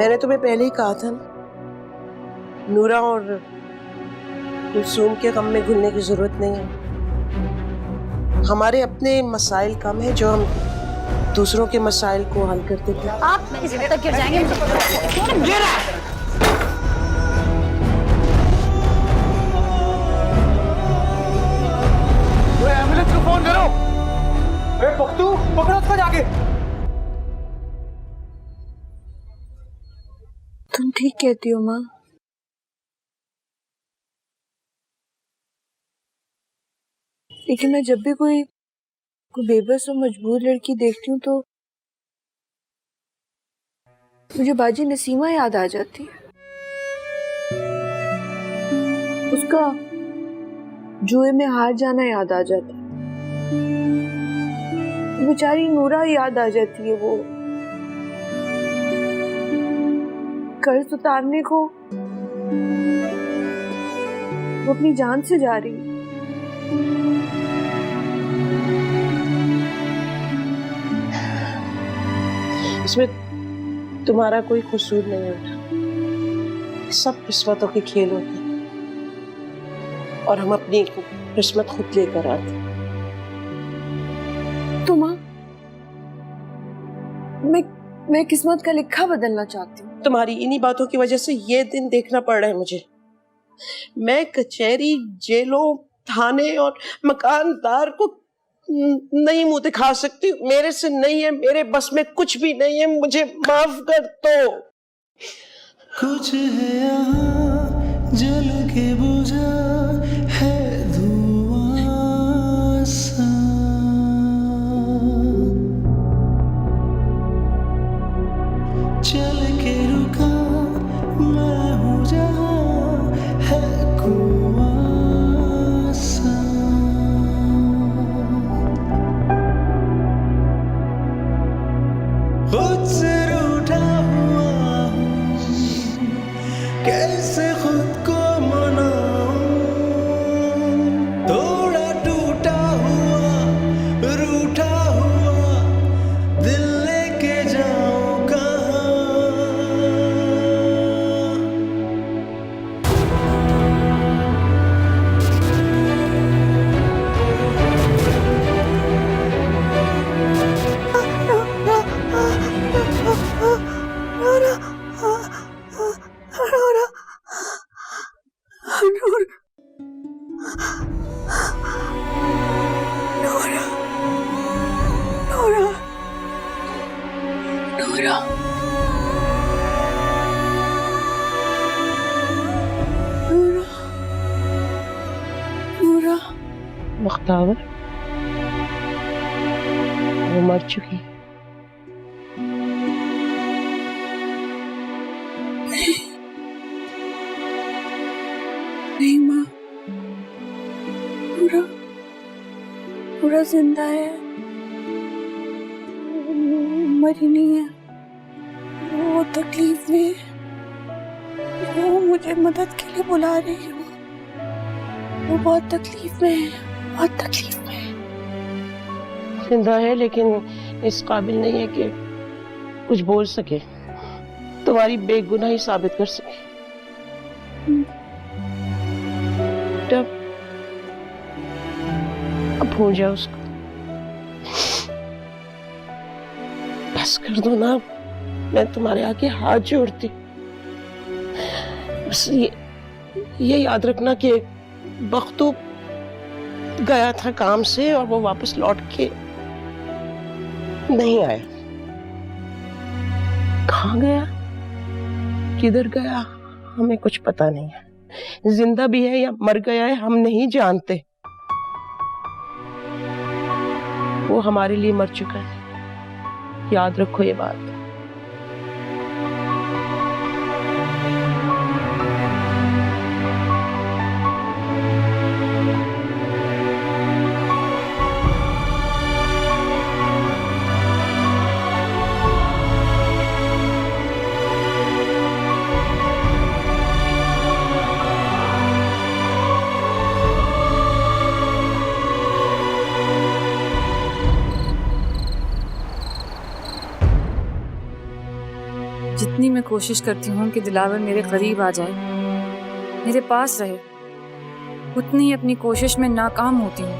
मैंने तुम्हें पहले ही कहा था ना, नूरा और कुलसूम के गम में घुलने की जरूरत नहीं है। हमारे अपने मसाइल कम है जो हम दूसरों के मसाइल को हल करते थे। आप इस हद तक गिर जाएंगे। एम्बुलेंस को फोन करो। पख्तू पकड़ो उसको जाके। तुम ठीक कहती हो माँ। लेकिन मैं जब भी कोई बेबस और मजबूर लड़की देखती हूँ तो मुझे बाजी नसीमा याद आ जाती है। उसका जुए में हार जाना याद आ जाता है। बेचारी नूरा याद आ जाती है। वो कर्ज उतारने को वो अपनी जान से जा रही है। इसमें तुम्हारा कोई कसूर नहीं होता, सब किस्मतों के खेल होते हैं और हम अपनी किस्मत खुद लेकर आते। तो माँ, मैं किस्मत का लिखा बदलना चाहती हूँ। तुम्हारी इन्हीं बातों की वजह से ये दिन देखना पड़ रहा है मुझे। मैं कचहरी, जेलों, थाने और मकानदार को नहीं मुंह दिखा सकती। मेरे से नहीं है, मेरे बस में कुछ भी नहीं है। मुझे माफ कर दो। कुछ है यहाँ जल के बुझा है धुआं सा, चल के रुका मैं हूँ जहाँ है कुआं सा। खुद से रूठा हुआ हूँ, कैसे खुद को मनाऊं। थोड़ा टूटा हुआ, रूठा हुआ दिल लेके जाऊं कहाँ। मुख्तार, वो मर चुकी। नहीं माँ, पूरा जिंदा है, मरी नहीं है। वो तकलीफ में, वो मुझे मदद के लिए बुला रही है। वो बहुत तकलीफ में है, बहुत तकलीफ में है। जिंदा है लेकिन इस काबिल नहीं है कि कुछ बोल सके, तुम्हारी बेगुनाही साबित कर सके। अब भूल जाओ उसको, बस कर दो ना। मैं तुम्हारे आगे हाथ जोड़ती। बस ये याद रखना कि बख्तू गया था काम से और वो वापस लौट के नहीं आया। कहाँ गया, किधर गया, हमें कुछ पता नहीं है। जिंदा भी है या मर गया है हम नहीं जानते। वो हमारे लिए मर चुका है, याद रखो ये बात। जितनी मैं कोशिश करती हूँ कि दिलावर मेरे करीब आ जाए, मेरे पास रहे, उतनी ही अपनी कोशिश में नाकाम होती हूँ।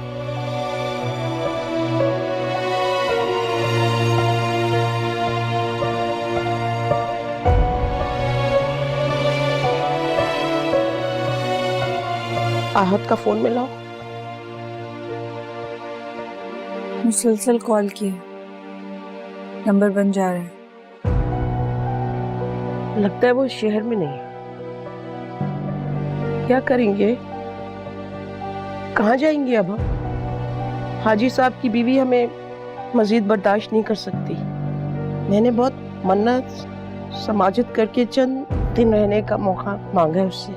आहत का फोन मिलाओ। मुसलसल कॉल किए, नंबर बन जा रहा है। लगता है वो शहर में नहीं है। क्या करेंगे, कहाँ जाएंगे अब हम? हाजी साहब की बीवी हमें मजीद बर्दाश्त नहीं कर सकती। मैंने बहुत मन्नत समाजत करके चंद दिन रहने का मौका मांगा है उससे।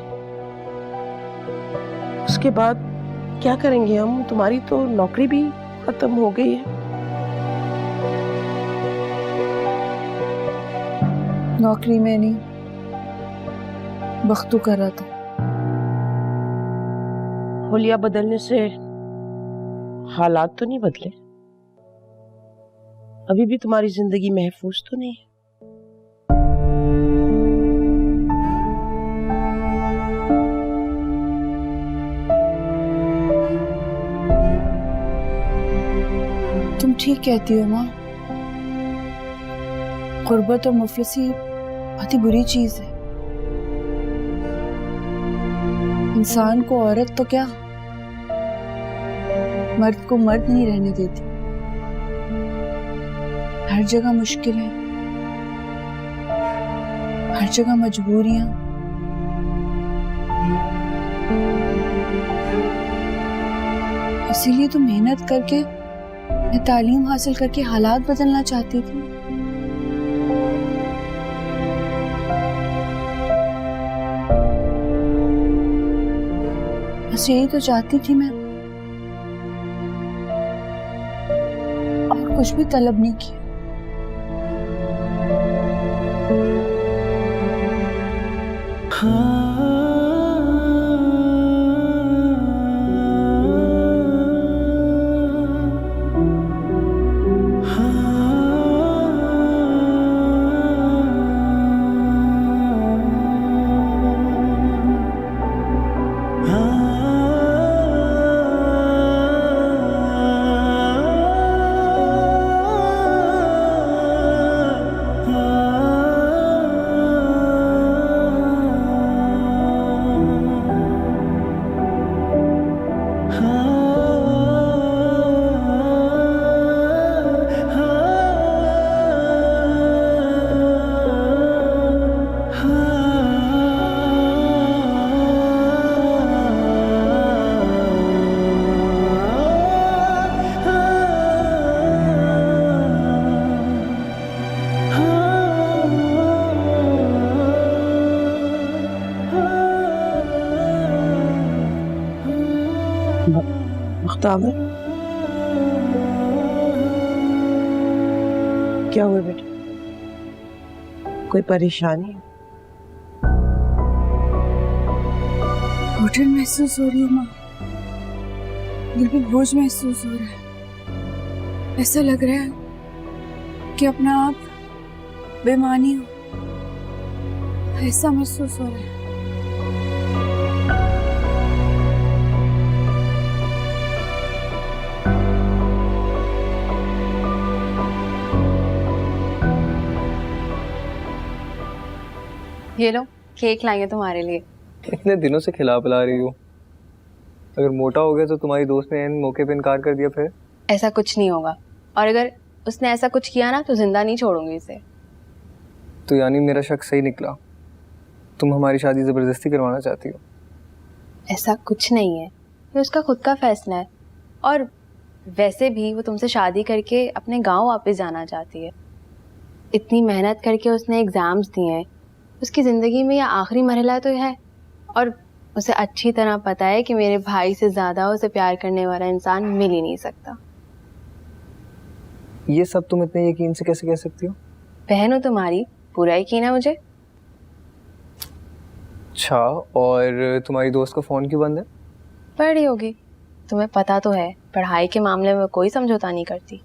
उसके बाद क्या करेंगे हम? तुम्हारी तो नौकरी भी खत्म हो गई है। नौकरी में नहीं, बख्तू कर रहा था। होलिया बदलने से हालात तो नहीं बदले? अभी भी तुम्हारी जिंदगी महफूज तो नहीं है? तुम ठीक कहती हो माँ, गुर्बत और मुफलिसी बहुत ही बुरी चीज है। इंसान को औरत तो क्या, मर्द को मर्द नहीं रहने देती। हर जगह मुश्किलें, हर जगह मजबूरियां। इसीलिए तो मेहनत करके, मैं तालीम हासिल करके हालात बदलना चाहती थी। बस यही तो चाहती थी मैं, और कुछ भी तलब नहीं किया। मुख्तार, क्या हुआ बेटा? कोई परेशानी? घुटन महसूस हो रही है माँ, दिल पे बोझ महसूस हो रहा है। ऐसा लग रहा है कि अपना आप बेमानी हो, ऐसा महसूस हो रहा है। ये लो, केक लाएंगे तुम्हारे लिए। इतने दिनों से खिला पिला रही हो, अगर मोटा हो गया तो तुम्हारी दोस्त ने इन मौके पे इनकार कर दिया फिर? ऐसा कुछ नहीं होगा, और अगर उसने ऐसा कुछ किया ना तो जिंदा नहीं छोड़ूंगी इसे। तो यानी मेरा शक सही निकला, तुम हमारी शादी जबरदस्ती करवाना चाहती हो? ऐसा कुछ नहीं है, ये उसका खुद का फैसला है। और वैसे भी वो तुमसे शादी करके अपने गांव वापस जाना चाहती है। इतनी मेहनत करके उसने एग्जाम्स दिए हैं, उसकी ज़िंदगी में यह आखिरी मरहला तो है, और उसे अच्छी तरह पता है कि मेरे भाई से ज़्यादा उसे प्यार करने वाला इंसान मिल ही नहीं सकता। ये सब तुम इतने यकीन से कैसे कह सकती हो? बहन हो तुम्हारी, पूरा यकीन है मुझे। अच्छा, और तुम्हारी दोस्त का फ़ोन क्यों बंद है? पढ़ रही होगी, तुम्हें पता तो है पढ़ाई के मामले में कोई समझौता नहीं करती।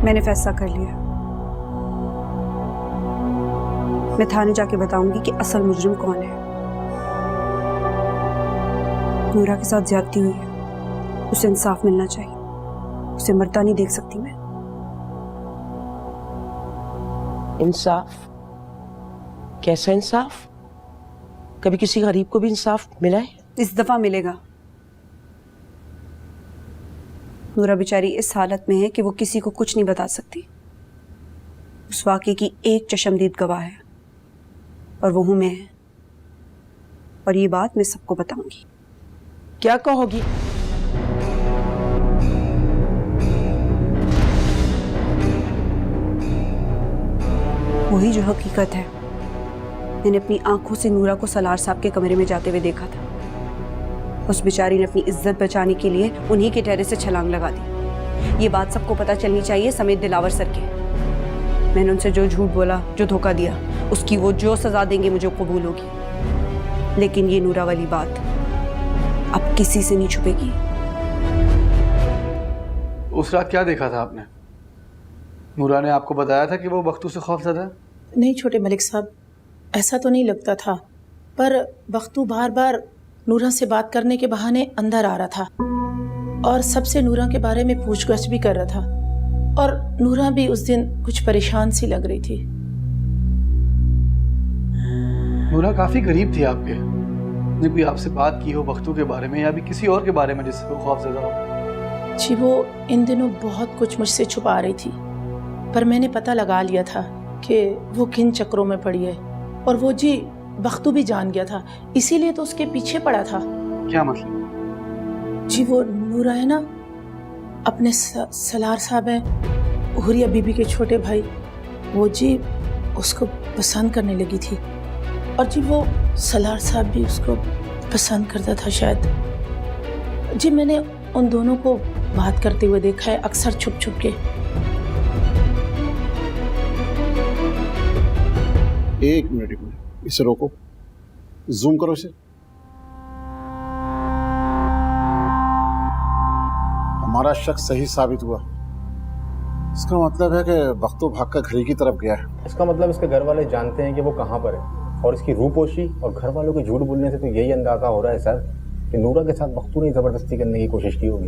मैंने फैसला कर लिया। मैं थाने जाके बताऊंगी कि असल मुजरिम कौन है। नूरा के साथ ज्यादती हुई है, उसे इंसाफ मिलना चाहिए। उसे मरता नहीं देख सकती मैं। इंसाफ? कैसा इंसाफ? कभी किसी गरीब को भी इंसाफ मिला है? इस दफा मिलेगा। नूरा बेचारी इस हालत में है कि वो किसी को कुछ नहीं बता सकती। उस वाक़े की एक चशमदीद गवाह है और वो हूं मैं। और ये बात मैं सबको बताऊंगी। क्या कहोगी? वही जो हकीकत है। मैंने अपनी आंखों से नूरा को सलार साहब के कमरे में जाते हुए देखा था। उस बेचारी ने अपनी इज्जत बचाने के लिए उन्हीं के टेरेस से छलांग लगा दी। ये बात सबको पता चलनी चाहिए, समेत दिलावर सर के। मैंने उनसे जो झूठ बोला, जो धोखा दिया, उसकी वो जो सजा देंगे मुझे कबूल होगी। लेकिन ये नूरा वाली बात अब किसी से नहीं छुपेगी। उस रात क्या देखा था आपने? नूरा ने आपको बताया था कि वो बख्तू से खौफज़दा है? नहीं छोटे मलिक साहब, ऐसा तो नहीं लगता था, पर बख्तू बार बार नूरा से बात करने के बहाने अंदर आ रहा था और सबसे नूरा के बारे में पूछगछ भी कर रहा था। और नूरा भी उस दिन कुछ परेशान सी लग रही थी। नूरा काफ़ी करीब थी आपके। ने कोई आपसे बात की हो बख्तू के बारे में या भी किसी और के बारे में जिससे वो खौफज़दा हो? जी वो इन दिनों बहुत कुछ मुझसे छुपा रही थी, पर मैंने पता लगा लिया था कि वो किन चक्रों में पड़ी है। और वो जी बख्तू भी जान गया था, इसीलिए तो उसके पीछे पड़ा था। क्या मतलब? जी वो नूरा है ना, अपने सलार साहब हैं, हुरिया बीबी के छोटे भाई, वो जी उसको पसंद करने लगी थी। और जी वो सलार साहब भी उसको पसंद करता था शायद। जी मैंने उन दोनों को बात करते हुए देखा है, अक्सर छुप छुप के। एक मिनट, इसे रोको, जूम करो इसे। हमारा शक सही साबित हुआ। इसका मतलब है कि बख्तो भागकर घड़ी की तरफ गया है। इसका मतलब इसके घर वाले जानते हैं कि वो कहाँ पर है, और इसकी रूपोशी और घर वालों के झूठ बोलने से तो यही अंदाजा हो रहा है सर कि नूरा के साथ बख्तू ने जबरदस्ती करने की कोशिश की होगी।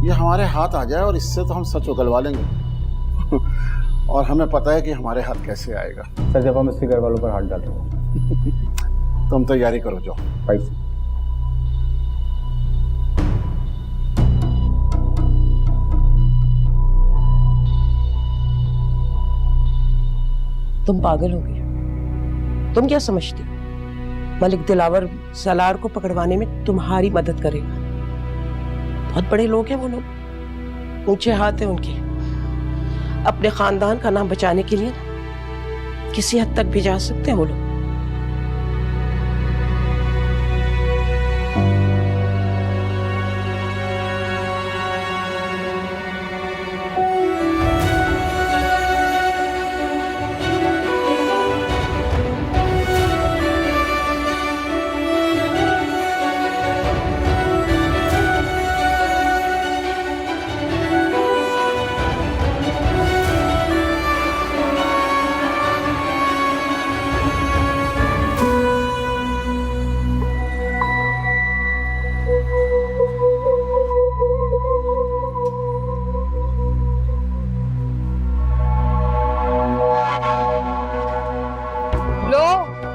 ये हमारे हाथ आ जाए और इससे तो हम सच उगलवा लेंगे। और हमें पता है कि हमारे हाथ कैसे आएगा। सर जब हम इसके घर वालों पर हाथ डालेंगे। तुम तैयारी करो, जाओ। भाई तुम पागल हो गई। तुम क्या समझती हो मलिक दिलावर सलार को पकड़वाने में तुम्हारी मदद करेगा? बहुत बड़े लोग हैं वो लोग, ऊंचे हाथ हैं उनके। अपने खानदान का नाम बचाने के लिए किसी हद तक भी जा सकते हैं वो लोग।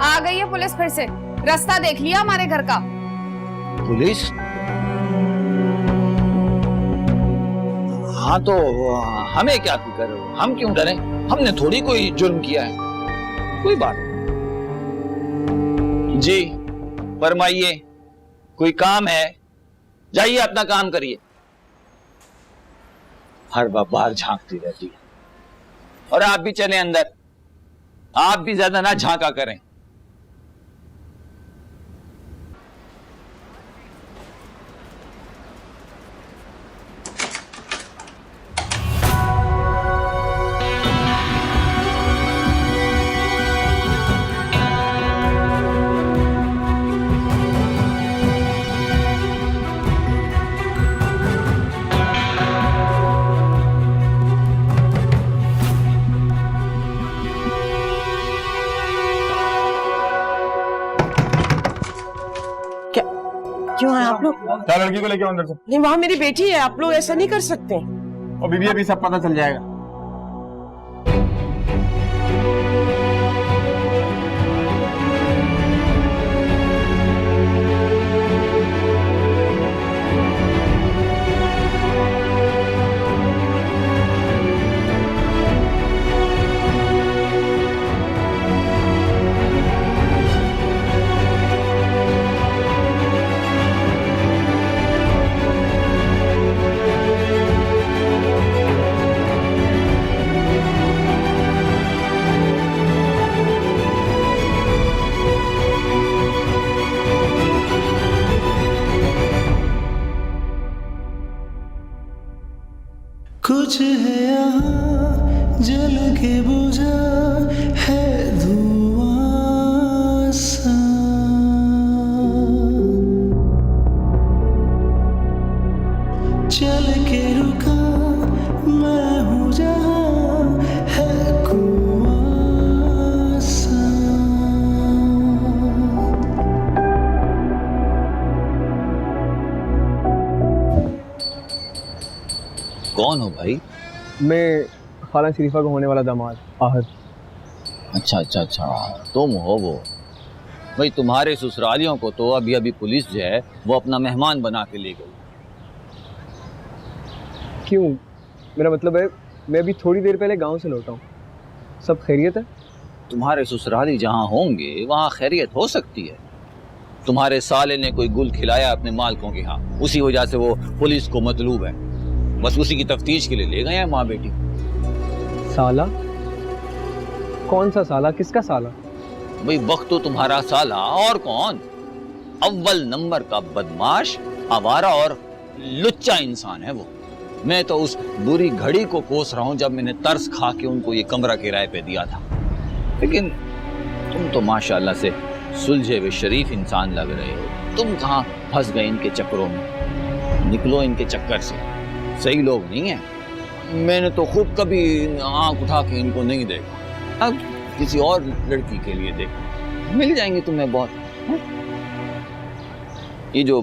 आ गई है पुलिस फिर से। रास्ता देख लिया हमारे घर का? पुलिस? हाँ तो हमें क्या फिक्र, हम क्यों डरें? हमने थोड़ी कोई जुर्म किया है। कोई बात नहीं जी, फरमाइए, कोई काम है? जाइए अपना काम करिए। हर बार झांकती रहती है। और आप भी चलें अंदर, आप भी ज्यादा ना झांका करें। आप लोग चल लड़की को लेके अंदर से। नहीं, वहाँ मेरी बेटी है, आप लोग ऐसा नहीं कर सकते। और बीबी अभी सब पता चल जाएगा। कुछ है यहाँ जल के बुझा है धुआं सा, चल के रुका मैं हूँ जहाँ है कुआं सा। कौन हो भाई? मैं खाला शरीफा का होने वाला दामाद आहद। अच्छा अच्छा अच्छा, तुम हो वो। भाई तुम्हारे ससुरालियों को तो अभी अभी पुलिस जो है वो अपना मेहमान बना के ले गई। क्यों? मेरा मतलब है मैं अभी थोड़ी देर पहले गांव से लौटा हूँ। सब खैरियत है? तुम्हारे ससुराली जहाँ होंगे वहाँ खैरियत हो सकती है। तुम्हारे साले ने कोई गुल खिलाया अपने मालकों के यहाँ, उसी वजह से वो पुलिस को मतलूब है। बस उसी की तफ्तीश के लिए ले गए हैं माँ बेटी। साला? कौन सा साला? किसका साला? भाई बख्तू तुम्हारा साला, और कौन? अव्वल नंबर का बदमाश, आवारा और लुच्चा इंसान है वो। मैं तो उस बुरी घड़ी को कोस रहा हूँ जब मैंने तरस खा के उनको ये कमरा किराए पे दिया था। लेकिन तुम तो माशाल्लाह से सुलझे हुए शरीफ इंसान लग रहे हो। तुम कहाँ फंस गए इनके चक्करों में? निकलो इनके चक्कर से, सही लोग नहीं है। मैंने तो खुद कभी आंख उठा के इनको नहीं देखा। अब किसी और लड़की के लिए देखो, मिल जाएंगे तुम्हें बहुत। ये जो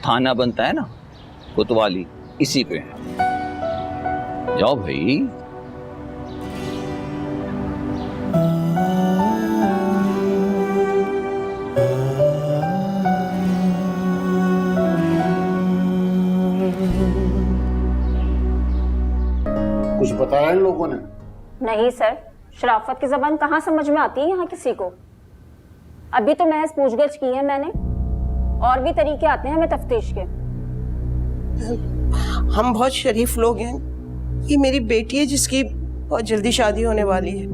थाना बनता है ना कोतवाली, इसी पे है। जाओ भाई। कुछ बताया इन लोगों ने? नहीं सर, शराफत की जबान कहाँ समझ में आती है यहाँ किसी को। अभी तो महज पूछगछ की है मैंने, और भी तरीके आते हैं हमें तफ्तीश के। हम बहुत शरीफ लोग हैं। ये मेरी बेटी है जिसकी बहुत जल्दी शादी होने वाली है।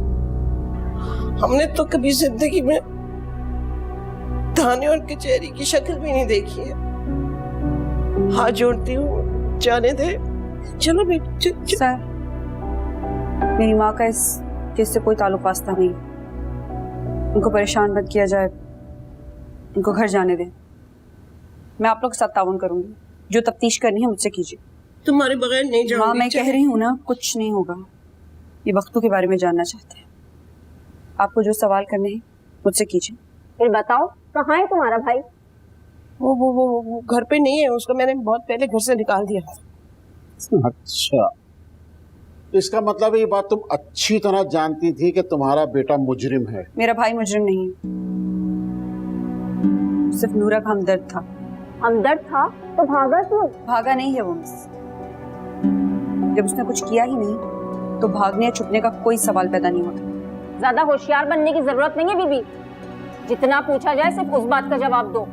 हमने तो कभी जिंदगी में थाने और कचहरी की शक्ल भी नहीं देखी है। हाथ जोड़ती हूँ, जाने दे। चलो बेटी। सर, मेरी माँ का इस केस से कोई ताल्लुक वास्ता नहीं। उनको परेशान मत किया जाए, उनको घर जाने दें। मैं आप लोग के साथ ताउन करूंगी। जो तफ्तीश करनी है मुझसे कीजिए। तुम्हारे बगैर नहीं जाऊंगी। हाँ, मैं कह रही हूँ ना, कुछ नहीं होगा। ये बख्तू के बारे में जानना चाहते हैं। आपको जो सवाल करने हैं मुझसे कीजिए। फिर बताओ, कहाँ है तुम्हारा भाई? वो घर पे नहीं है। उसको मैंने बहुत पहले घर से निकाल दिया। अच्छा, इसका मतलब ये बात तुम अच्छी तरह जानती थी कि तुम्हारा बेटा मुजरिम है? मेरा भाई मुजरिम नहीं है, सिर्फ नूरा का हमदर्द था। हमदर्द था तो भागा क्यों? भागा नहीं है वो मिस। जब उसने कुछ किया ही नहीं तो भागने या छुपने का कोई सवाल पैदा नहीं होता। ज्यादा होशियार बनने की जरूरत नहीं है बीबी। जितना पूछा जाए सिर्फ उस बात का जवाब दो।